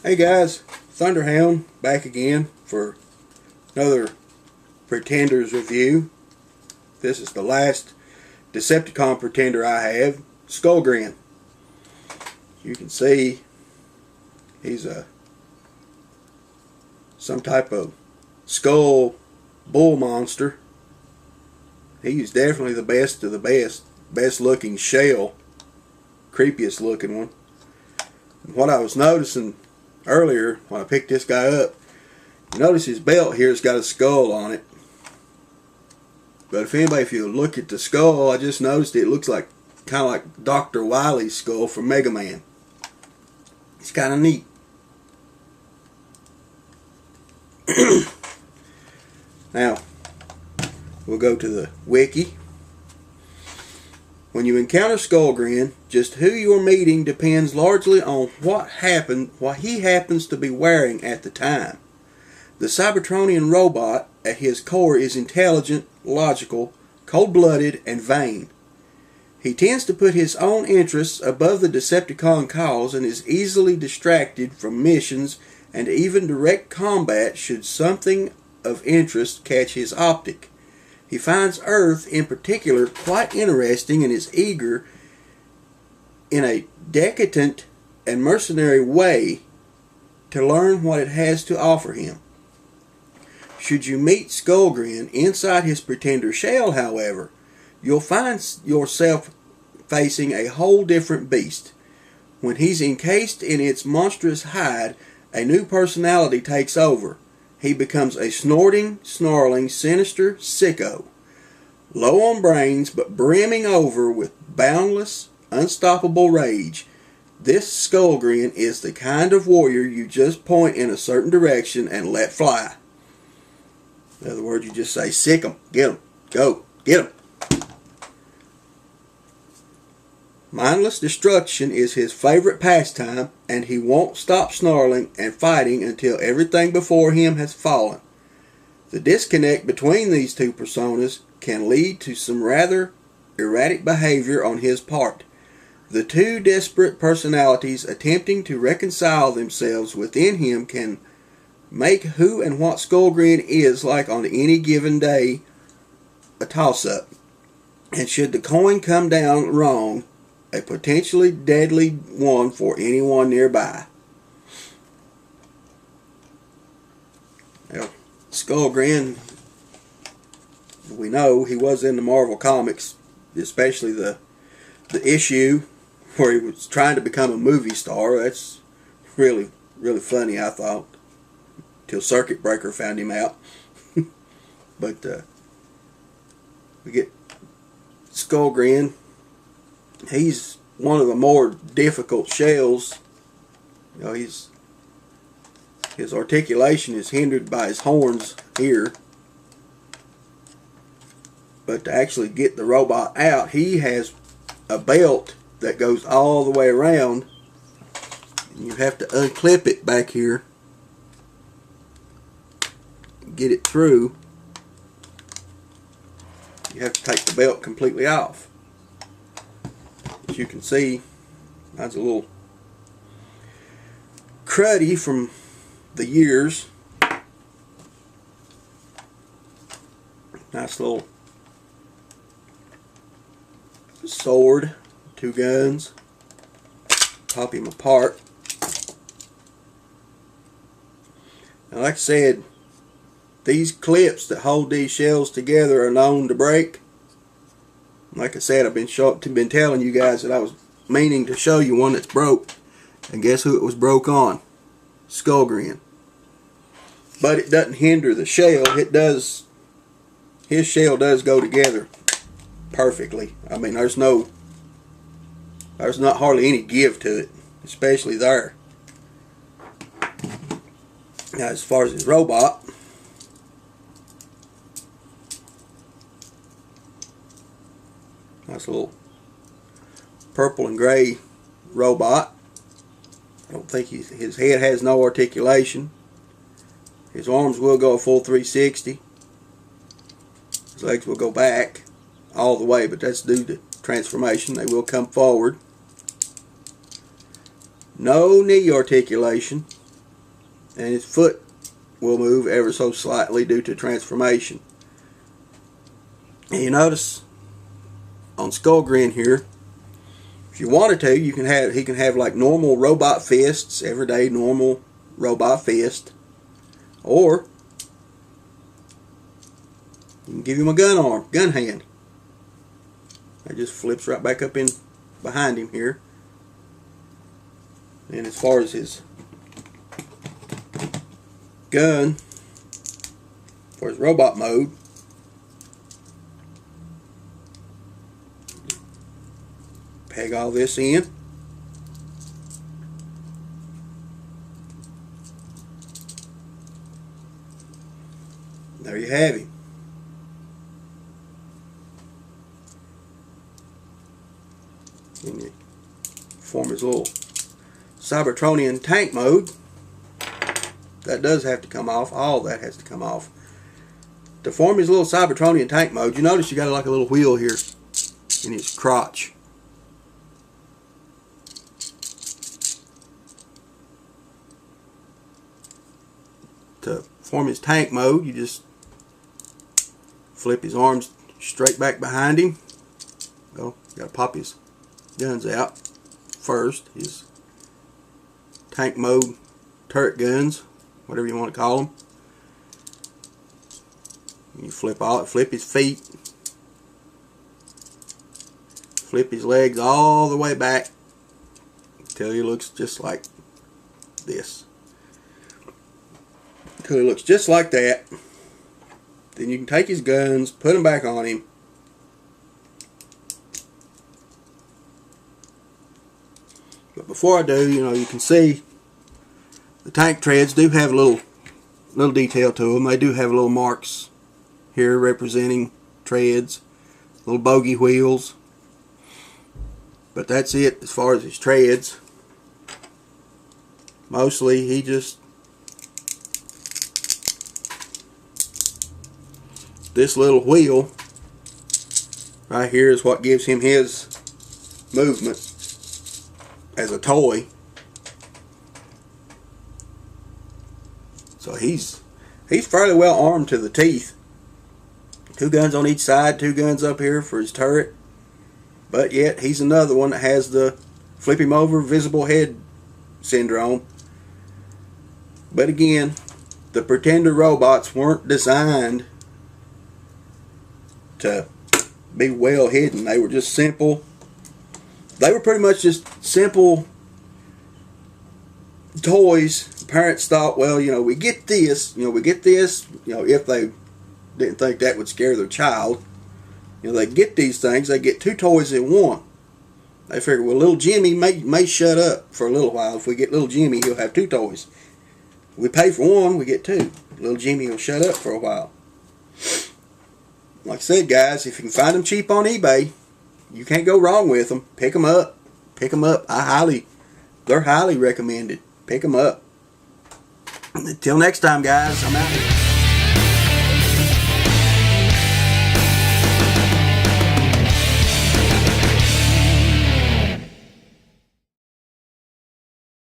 Hey guys, Thunderhound back again for another Pretenders review. This is the last Decepticon Pretender I have, Skullgrin. You can see he's some type of skull bull monster. He's definitely the best of the best looking shell, creepiest looking one. What I was noticing earlier when I picked this guy up, you notice his belt here has got a skull on it. But if you look at the skull, I just noticed it looks like kind of like Dr. Wily's skull from Mega Man. It's kind of neat. Now, we'll go to the wiki. When you encounter Skullgrin, just who you're meeting depends largely on what he happens to be wearing at the time. The Cybertronian robot at his core is intelligent, logical, cold-blooded, and vain. He tends to put his own interests above the Decepticon cause and is easily distracted from missions and even direct combat should something of interest catch his optic. He finds Earth in particular quite interesting and is eager in a decadent and mercenary way to learn what it has to offer him. Should you meet Skullgrin inside his pretender shell, however, you'll find yourself facing a whole different beast. When he's encased in its monstrous hide, a new personality takes over. He becomes a snorting, snarling, sinister sicko. Low on brains, but brimming over with boundless, unstoppable rage. This Skullgrin is the kind of warrior you just point in a certain direction and let fly. In other words, you just say, sick 'em, get 'em, go, get 'em. Mindless destruction is his favorite pastime, and he won't stop snarling and fighting until everything before him has fallen. The disconnect between these two personas can lead to some rather erratic behavior on his part. The two disparate personalities attempting to reconcile themselves within him can make who and what Skullgrin is like on any given day a toss-up. And should the coin come down wrong, a potentially deadly one for anyone nearby. Now, Skullgrin, we know he was in the Marvel Comics, especially the issue where he was trying to become a movie star. That's really funny, I thought, till Circuit Breaker found him out. But we get Skullgrin. He's one of the more difficult shells. You know, his articulation is hindered by his horns here. But to actually get the robot out, he has a belt that goes all the way around. And you have to unclip it back here. Get it through. You have to take the belt completely off. As you can see, that's a little cruddy from the years. Nice little sword, two guns. Pop him apart. Now, like I said, these clips that hold these shells together are known to break. Like I said, I've been telling you guys that I was meaning to show you one that's broke. And guess who it was broke on? Skullgrin. But it doesn't hinder the shell. It does. His shell does go together perfectly. I mean, there's not hardly any give to it, especially there. Now, as far as his robot, nice little purple and gray robot. I don't think his head has no articulation. His arms will go a full 360. His legs will go back all the way, but that's due to transformation. They will come forward. No knee articulation. and his foot will move ever so slightly due to transformation. And you notice on Skullgrin here, if you wanted to, he can have like normal robot fists, everyday normal robot fist, or you can give him a gun hand. It just flips right back up in behind him here. And as far as his gun, for his robot mode, peg all this in. There you have him. And you form his little Cybertronian tank mode. That does have to come off. All that has to come off. To form his little Cybertronian tank mode, you notice you got like a little wheel here in his crotch. To form his tank mode, you just flip his arms straight back behind him. Well, you got to pop his guns out first. His tank mode turret guns, whatever you want to call them. You flip his feet, flip his legs all the way back until he looks just like this. Until he looks just like that. Then you can take his guns, put them back on him. But before I do, you can see the tank treads do have a little detail to them. They do have little marks here representing treads, little bogey wheels. But that's it as far as his treads. Mostly he just, this little wheel right here is what gives him his movement as a toy. So he's fairly well armed to the teeth. 2 guns on each side, 2 guns up here for his turret. But yet he's another one that has the flip him over visible head syndrome. But again, the Pretender robots weren't designed to be well hidden. They were just simple. They were pretty much just simple toys. Parents thought, well, we get this, if they didn't think that would scare their child. They get these things, they get 2 toys in one. They figure, well, little Jimmy may shut up for a little while. If we get little Jimmy, he'll have 2 toys. If we pay for one, we get 2. Little Jimmy will shut up for a while. Like I said, guys, if you can find them cheap on eBay, you can't go wrong with them. Pick them up. Pick them up. They're highly recommended. Pick them up. Until next time, guys, I'm out here.